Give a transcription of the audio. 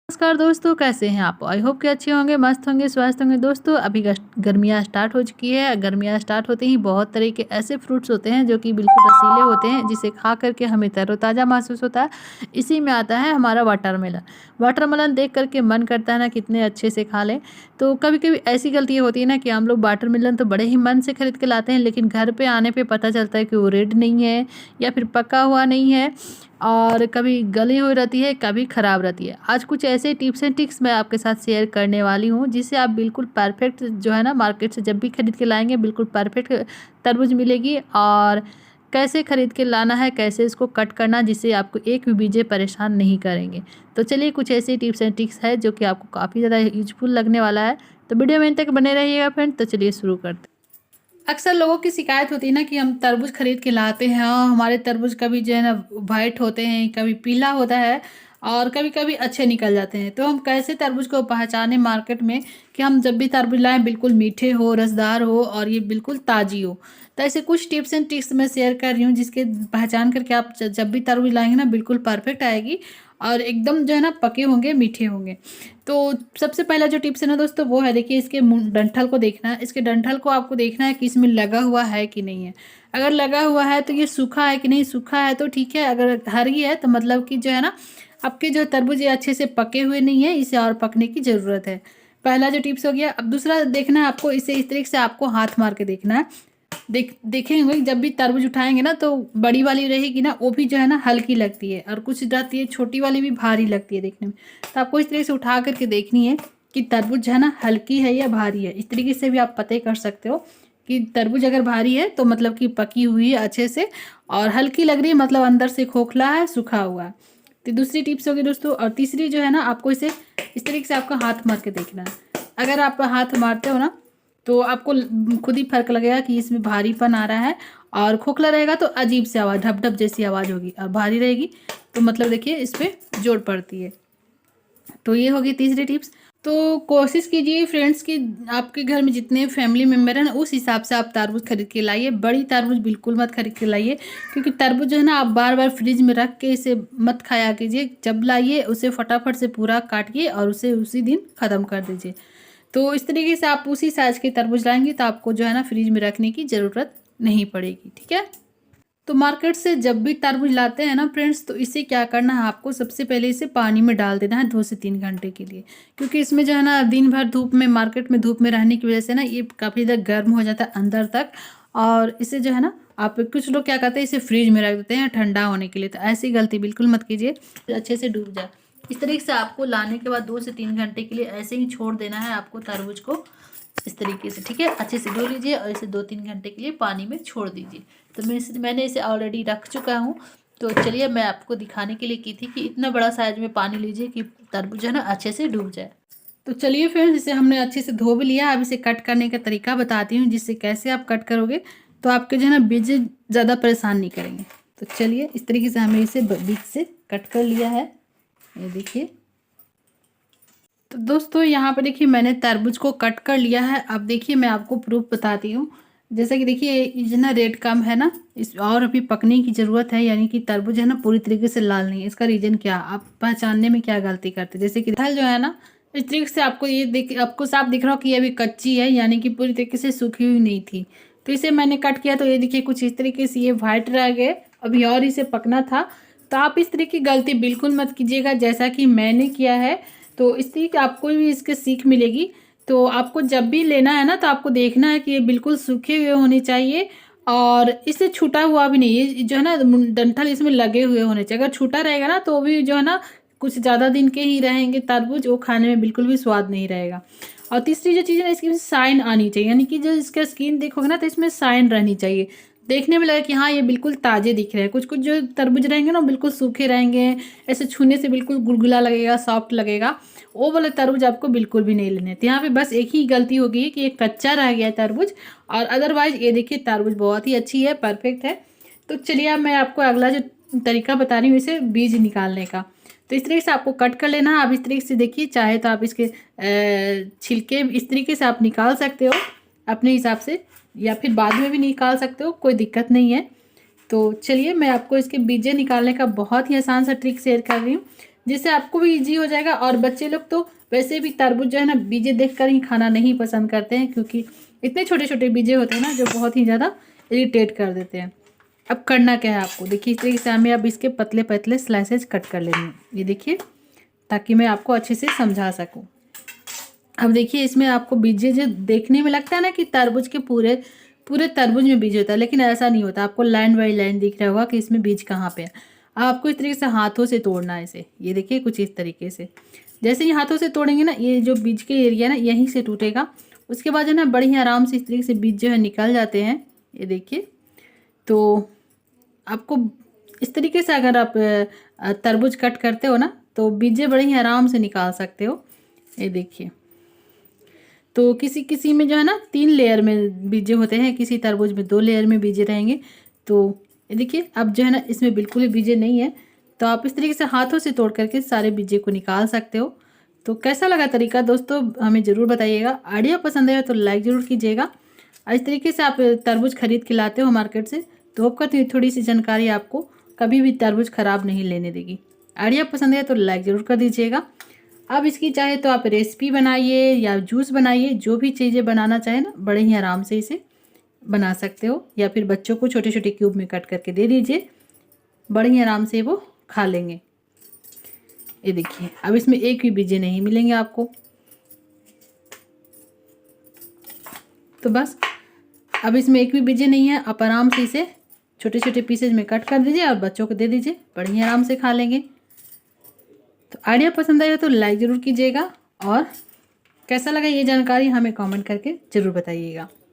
नमस्कार दोस्तों, कैसे हैं आप? आई होप कि अच्छे होंगे, मस्त होंगे, स्वस्थ होंगे। दोस्तों अभी गर्मियाँ स्टार्ट हो चुकी है। गर्मियाँ स्टार्ट होते ही बहुत तरह के ऐसे फ्रूट्स होते हैं जो कि बिल्कुल रसीले होते हैं, जिसे खा करके हमें तरोताज़ा महसूस होता है। इसी में आता है हमारा वाटरमेलन। वाटरमेलन देख करके मन करता है ना कितने अच्छे से खा लें। तो कभी कभी ऐसी गलती होती है ना कि हम लोग वाटरमेलन तो बड़े ही मन से खरीद के लाते हैं, लेकिन घर पे आने पे पता चलता है कि वो रेड नहीं है या फिर पका हुआ नहीं है, और कभी गली हुई रहती है, कभी ख़राब रहती है। आज कुछ ऐसे टिप्स एंड ट्रिक्स मैं आपके साथ शेयर करने वाली हूँ, जिससे आप बिल्कुल परफेक्ट जो है ना मार्केट से जब भी खरीद के लाएंगे बिल्कुल परफेक्ट तरबूज मिलेगी। और कैसे खरीद के लाना है, कैसे इसको कट करना, जिससे आपको एक भी बीजे परेशान नहीं करेंगे। तो चलिए कुछ ऐसे टिप्स एंड ट्रिक्स है जो कि आपको काफ़ी ज़्यादा यूजफुल लगने वाला है। तो वीडियो में अंत तक बने रहिएगा फ्रेंड। तो चलिए शुरू करते हैं। अक्सर लोगों की शिकायत होती है ना कि हम तरबूज खरीद के लाते हैं और हमारे तरबूज कभी जो है ना वाइट होते हैं, कभी पीला होता है, और कभी कभी अच्छे निकल जाते हैं। तो हम कैसे तरबूज को पहचाने मार्केट में कि हम जब भी तरबूज लाएं बिल्कुल मीठे हो, रसदार हो और ये बिल्कुल ताज़ी हो। तो ऐसे कुछ टिप्स एंड ट्रिक्स मैं शेयर कर रही हूँ, जिसके पहचान करके आप जब भी तरबूज लाएंगे ना बिल्कुल परफेक्ट आएगी और एकदम जो है ना पके होंगे, मीठे होंगे। तो सबसे पहला जो टिप्स है ना दोस्तों, वो है देखिए इसके डंठल को देखना है। इसके डंठल को आपको देखना है कि इसमें लगा हुआ है कि नहीं है। अगर लगा हुआ है तो ये सूखा है कि नहीं, सूखा है तो ठीक है। अगर हरी है तो मतलब कि जो है ना आपके जो तरबूज ये अच्छे से पके हुए नहीं है, इसे और पकने की ज़रूरत है। पहला जो टिप्स हो गया। अब दूसरा देखना है आपको, इसे इस तरीके से आपको हाथ मार के देखना है। देखेंगे जब भी तरबूज उठाएंगे ना तो बड़ी वाली रहेगी ना, वो भी जो है ना हल्की लगती है, और कुछ रहती है छोटी वाली भी भारी लगती है देखने में। तो आपको इस तरीके से उठा करके देखनी है कि तरबूज जो है ना हल्की है या भारी है। इस तरीके से भी आप पता कर सकते हो कि तरबूज अगर भारी है तो मतलब कि पकी हुई है अच्छे से, और हल्की लग रही है मतलब अंदर से खोखला है, सूखा हुआ है। तो दूसरी टिप्स होगी दोस्तों। और तीसरी जो है ना, आपको इसे इस तरीके से आपका हाथ मार के देखना है। अगर आप हाथ मारते हो ना तो आपको खुद ही फर्क लगेगा कि इसमें भारीपन आ रहा है, और खोखला रहेगा तो अजीब सी आवाज़, ढप ढप जैसी आवाज़ होगी, और भारी रहेगी तो मतलब देखिए इस पर जोर पड़ती है। तो ये होगी तीसरी टिप्स। तो कोशिश कीजिए फ्रेंड्स कि आपके घर में जितने फैमिली मेम्बर हैं ना उस हिसाब से आप तरबूज खरीद के लाइए। बड़ी तरबूज बिल्कुल मत खरीद के लाइए, क्योंकि तरबूज जो है ना आप बार बार फ्रिज में रख के इसे मत खाया कीजिए। जब लाइए उसे फटाफट से पूरा काटिए और उसे उसी दिन ख़त्म कर दीजिए। तो इस तरीके से आप उसी साइज़ के तरबूज लाएंगे तो आपको जो है ना फ्रिज में रखने की ज़रूरत नहीं पड़ेगी, ठीक है। तो मार्केट से जब भी तरबूज लाते हैं ना फ्रेंड्स, तो इसे क्या करना है, आपको सबसे पहले इसे पानी में डाल देना है 2 से 3 घंटे के लिए। क्योंकि इसमें जो है ना दिन भर धूप में, मार्केट में धूप में रहने की वजह से ना ये काफ़ी ज़्यादा गर्म हो जाता है अंदर तक। और इसे जो है ना आप, कुछ लोग क्या करते हैं इसे फ्रिज में रख देते हैं ठंडा होने के लिए। तो ऐसी गलती बिल्कुल मत कीजिए, अच्छे से डूब जाए। इस तरीके से आपको लाने के बाद 2 से 3 घंटे के लिए ऐसे ही छोड़ देना है आपको तरबूज को, इस तरीके से, ठीक है। अच्छे से धो लीजिए और इसे 2-3 घंटे के लिए पानी में छोड़ दीजिए। तो मैंने इसे ऑलरेडी रख चुका हूँ। तो चलिए मैं आपको दिखाने के लिए की थी कि इतना बड़ा साइज में पानी लीजिए कि तरबूज है ना अच्छे से डूब जाए। तो चलिए फ्रेंड्स, इसे हमने अच्छे से धो भी लिया। अब इसे कट करने का तरीका बताती हूँ, जिससे कैसे आप कट करोगे तो आपके जो है ना बीज ज़्यादा परेशान नहीं करेंगे। तो चलिए इस तरीके से हमने इसे बीज से कट कर लिया है, ये देखिए। तो दोस्तों यहाँ पे देखिए मैंने तरबूज को कट कर लिया है। अब देखिए मैं आपको प्रूफ बताती हूँ। जैसा कि देखिए ये ना रेड कम है ना, इस और अभी पकने की ज़रूरत है, यानी कि तरबूज है ना पूरी तरीके से लाल नहीं है। इसका रीज़न क्या, आप पहचानने में क्या गलती करते हैं। जैसे कि फल जो है ना इस तरीके से आपको ये आपको साफ दिख रहा हो कि ये अभी कच्ची है, यानी कि पूरी तरीके से सूखी हुई नहीं थी। तो इसे मैंने कट किया तो ये देखिए कुछ इस तरीके से ये वाइट रह गए, अभी और इसे पकना था। तो आप इस तरीके की गलती बिल्कुल मत कीजिएगा जैसा कि मैंने किया है। तो इस तरीके आपको भी इसके सीख मिलेगी। तो आपको जब भी लेना है ना तो आपको देखना है कि ये बिल्कुल सूखे हुए होने चाहिए, और इससे छूटा हुआ भी नहीं, ये जो है ना डंठल इसमें लगे हुए होने चाहिए। अगर छूटा रहेगा ना तो भी जो है ना कुछ ज़्यादा दिन के ही रहेंगे तरबूज, वो खाने में बिल्कुल भी स्वाद नहीं रहेगा। और तीसरी जो चीज़ है ना, इसकी साइन आनी चाहिए, यानी कि जो इसका स्किन देखोगे ना तो इसमें साइन रहनी चाहिए। देखने में लगे कि हाँ ये बिल्कुल ताज़े दिख रहे हैं। कुछ कुछ जो तरबूज रहेंगे ना बिल्कुल सूखे रहेंगे, ऐसे छूने से बिल्कुल गुलगुला लगेगा, सॉफ्ट लगेगा। वो वाले तरबूज आपको बिल्कुल भी नहीं लेने। तो यहाँ पे बस एक ही गलती हो गई है कि ये कच्चा रह गया है तरबूज, और अदरवाइज ये देखिए तरबूज बहुत ही अच्छी है, परफेक्ट है। तो चलिए अब मैं आपको अगला जो तरीका बता रही हूँ इसे बीज निकालने का। तो इस तरीके से आपको कट कर लेना। आप इस तरीके से देखिए, चाहे तो आप इसके छिलके इस तरीके से आप निकाल सकते हो अपने हिसाब से, या फिर बाद में भी निकाल सकते हो, कोई दिक्कत नहीं है। तो चलिए मैं आपको इसके बीजे निकालने का बहुत ही आसान सा ट्रिक शेयर कर रही हूँ। जिससे आपको भी इजी हो जाएगा। और बच्चे लोग तो वैसे भी तरबूज जो है ना बीजे देखकर ही खाना नहीं पसंद करते हैं, क्योंकि इतने छोटे छोटे बीजे होते हैं ना जो बहुत ही ज़्यादा इरिटेट कर देते हैं। अब करना क्या है आपको, देखिए इस तरीके से हमें अब इसके पतले पतले स्लाइसेस कट कर लेने हैं, ये देखिए, ताकि मैं आपको अच्छे से समझा सकूं। अब देखिए इसमें आपको बीजे जो देखने में लगता है ना कि तरबूज के पूरे पूरे तरबूज में बीज होता है, लेकिन ऐसा नहीं होता। आपको लाइन बाई लाइन दिख रहा होगा कि इसमें बीज कहाँ पे है। अब आपको इस तरीके से हाथों से तोड़ना है इसे, ये देखिए कुछ इस तरीके से। जैसे ही हाथों से तोड़ेंगे ना, ये जो बीज के एरिया ना यहीं से टूटेगा। उसके बाद जो है ना बड़ी ही आराम से इस तरीके से बीज जो है निकल जाते हैं, ये देखिए। तो आपको इस तरीके से अगर आप तरबूज कट करते हो ना तो बीजे बड़े ही आराम से निकाल सकते हो, ये देखिए। तो किसी किसी में जो है ना 3 लेयर में बीजे होते हैं, किसी तरबूज में 2 लेयर में बीजे रहेंगे। तो ये देखिए अब जो है ना इसमें बिल्कुल ही बीजे नहीं है, तो आप इस तरीके से हाथों से तोड़ करके सारे बीजे को निकाल सकते हो। तो कैसा लगा तरीका दोस्तों, हमें ज़रूर बताइएगा। आइडिया पसंद आया तो लाइक ज़रूर कीजिएगा। इस तरीके से आप तरबूज खरीद के लाते हो मार्केट से, तो होप करती हूँ थोड़ी सी जानकारी आपको कभी भी तरबूज ख़राब नहीं लेने देगी। आइडिया पसंद आया तो लाइक ज़रूर कर दीजिएगा। अब इसकी चाहे तो आप रेसिपी बनाइए या जूस बनाइए, जो भी चीज़ें बनाना चाहे ना बड़े ही आराम से इसे बना सकते हो, या फिर बच्चों को छोटे छोटे क्यूब में कट करके दे दीजिए, बड़े ही आराम से वो खा लेंगे। ये देखिए अब इसमें एक भी बीजे नहीं मिलेंगे आपको। तो बस अब इसमें एक भी बीजे नहीं है, आप आराम से इसे छोटे छोटे पीसेज में कट कर दीजिए और बच्चों को दे दीजिए, बड़े ही आराम से खा लेंगे। तो आइडिया पसंद आया तो लाइक ज़रूर कीजिएगा, और कैसा लगा ये जानकारी हमें कमेंट करके ज़रूर बताइएगा।